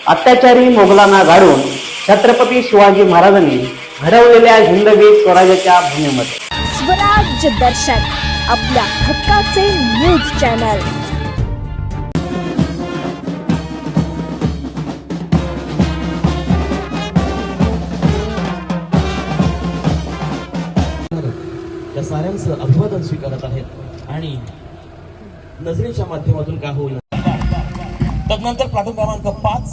अत्याचारी मोगलांना गाडून छत्रपती शिवाजी महाराजांनी घडवलेल्या हिंदवी स्वराज्याच्या भूमीमध्ये स्वराज्य दर्शन आपल्या हक्काचे न्यूज चॅनल। त्या साऱ्यांचं अभिवादन स्वीकारत आहेत आणि नजरेच्या माध्यमातून का होईल। तदनंतर प्लाटून क्रमांक 5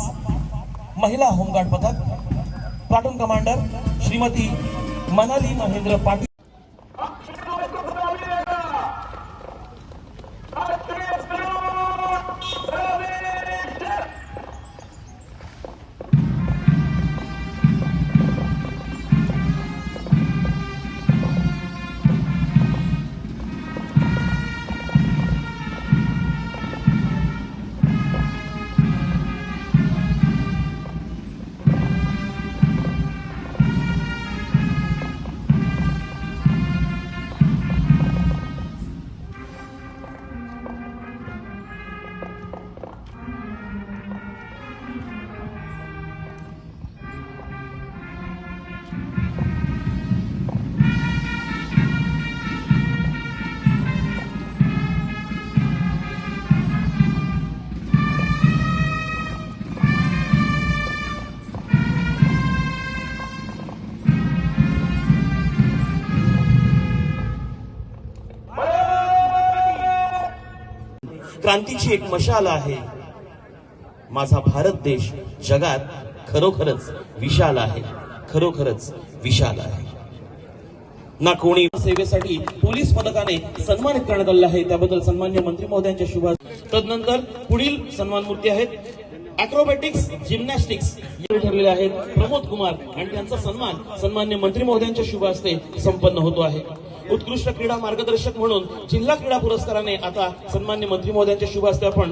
महिला होमगार्ड पथक प्लाटून कमांडर श्रीमती मनाली महेंद्र पाटील। क्रांतीची एक मशाल आहे। माझा भारत देश जगात खरोखरच विशाल आहे, खरोखरच विशाल आहे ना। कोणी सेवेसाठी पोलीस पदकाने सन्मानित करण्यात आले आहे, त्याबद्दल सन्माननीय मंत्री महोदयांच्या शुभ। तदनंतर पुढील सन्मान मूर्ती आहेत ॲक्रोबॅटिक्स जिम्नॅस्टिक्स ठरलेले आहेत प्रमोद कुमार आणि त्यांचा सन्मान सन्माननीय मंत्री महोदयांच्या शुभ हस्ते संपन्न होतो आहे। उत्कृष्ट क्रीडा मार्गदर्शक म्हणून जिल्हा क्रीडा पुरस्काराने आता सन्माननीय मंत्री महोदयांच्या शुभ हस्ते आपण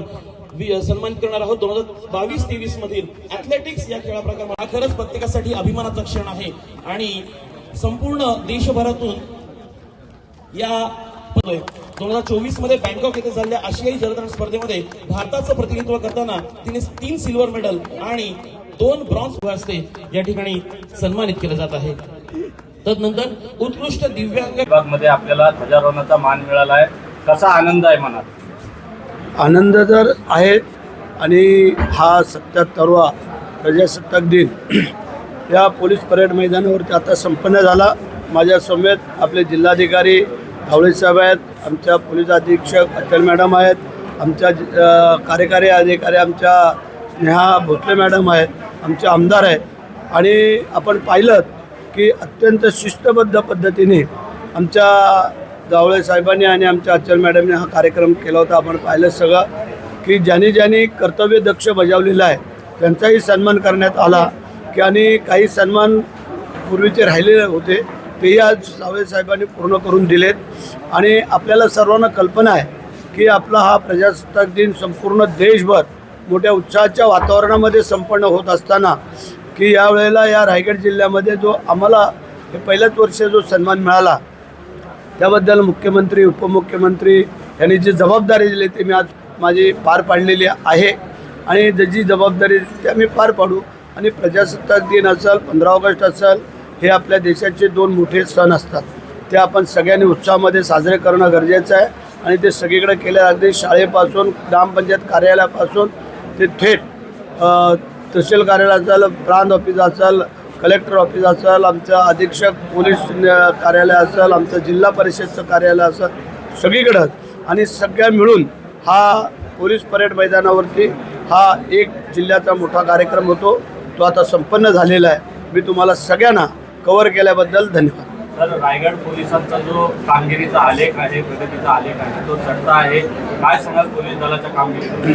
सन्मानित करणार आहोत। 2022-23 मधील ॲथलेटिक्स या खेळा प्रकार हा खरंच प्रत्येकासाठी अभिमानाचा क्षण आहे आणि संपूर्ण देशभरातून या 2024 मध्ये बँकॉक येथे झालेल्या आशियाई जलतरण स्पर्धेमध्ये भारताचं प्रतिनिधित्व करताना तिने 3 सिल्वर मेडल आणि 2 ब्रॉन्झ हस्ते या ठिकाणी सन्मानित केलं जात आहे। तदनंतर उत्कृष्ट दिव्यांग विभागामध्ये आपल्याला ध्वजारोहणाचा मान मिळाला आहे, कसा आनंद आहे मनात? आनंद तर आहे आणि हा 77वा प्रजासत्ताक दिन या पोलीस परेड मैदानावरती आता संपन्न झाला। माझ्या समेत आपले जिल्हाधिकारी धावळे साहेब आहेत, आमच्या पोलीस अधीक्षक अचल मॅडम आहेत, आमच्या कार्यकारी अधिकारी आमच्या स्नेहा भोसले मॅडम आहेत, आमचे आमदार आहेत आणि आपण पाहिलं की अत्यंत शिस्तबद्ध पद्धतीने आमच्या जावळे साहेबांनी आणि आमच्या अचल मॅडमने हा कार्यक्रम केला होता। आपण पाहिलं सगळं की ज्यांनी कर्तव्य दक्ष बजावलेलं आहे त्यांचाही सन्मान करण्यात आला की आणि काही सन्मान पूर्वीचे राहिलेले होते तेही आज जावळे साहेबांनी पूर्ण करून दिलेत। आणि आपल्याला सर्वांना कल्पना आहे की आपला हा प्रजासत्ताक दिन संपूर्ण देशभर मोठ्या उत्साहाच्या वातावरणामध्ये संपन्न होत असताना की यावेळेला या रायगड जिल्ह्यामध्ये जो आम्हाला हे पहिल्याच वर्ष जो सन्मान मिळाला त्याबद्दल मुख्यमंत्री उपमुख्यमंत्री यांनी जी जबाबदारी दिली ती मी आज माझी पार पाडलेली आहे आणि जी जबाबदारी ती आम्ही पार पाडू। आणि प्रजासत्ताक दिन असेल 15 ऑगस्ट असेल हे आपल्या देशाचे 2 मोठे सण असतात, ते आपण सगळ्यांनी उत्साहामध्ये साजरे करणं गरजेचं आहे आणि ते सगळीकडे केले। अगदी शाळेपासून ग्रामपंचायत कार्यालयापासून ते थेट तहसील कार्यालय असेल, प्रांत ऑफिस असेल, कलेक्टर ऑफिस असेल, आमचं अधीक्षक पोलीस कार्यालय असेल, आमचं जिल्हा परिषदचं कार्यालय असेल, सगळीकडं आणि सगळ्या मिळून हा पोलीस परेड मैदानावरती हा एक जिल्ह्याचा मोठा कार्यक्रम होतो, तो आता संपन्न झालेला आहे। मी तुम्हाला सगळ्यांना कव्हर केल्याबद्दल धन्यवाद। तर रायगड पोलिसांचा जो कामगिरीचा आलेख आहे, प्रगतीचा आलेख आहे, तो चढता आहे, काय सांगाल पोलीस दलाच्या कामगिरीबद्दल?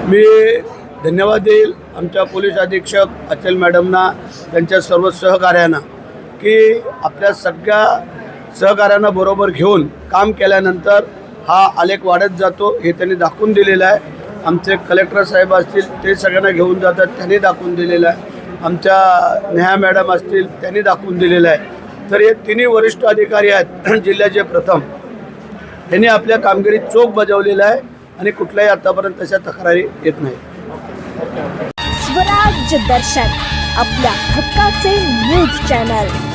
मी धन्यवाद देईल आमच्या पोलीस अधीक्षक अचल मॅडमना, त्यांच्या सर्व सहकार्यांना की आपल्या सगळ्या सहकार्यांना बरोबर घेऊन काम केल्यानंतर हा आलेख वाढत जातो हे त्यांनी दाखवून दिलेलं आहे। आमचे कलेक्टर साहेब असतील ते सगळ्यांना घेऊन जातात, त्यांनी दाखवून दिलेलं आहे। आमच्या नेहा मॅडम असतील त्यांनी दाखवून दिलेलं आहे। तर हे तिन्ही वरिष्ठ अधिकारी आहेत जिल्ह्याचे प्रथम, त्यांनी आपल्या कामगिरीत चोख बजावलेलं आहे आणि कुठल्याही आतापर्यंत तशा तक्रारी येत नाही। स्वराज दर्शन आपल्या हक्काचे न्यूज चॅनल.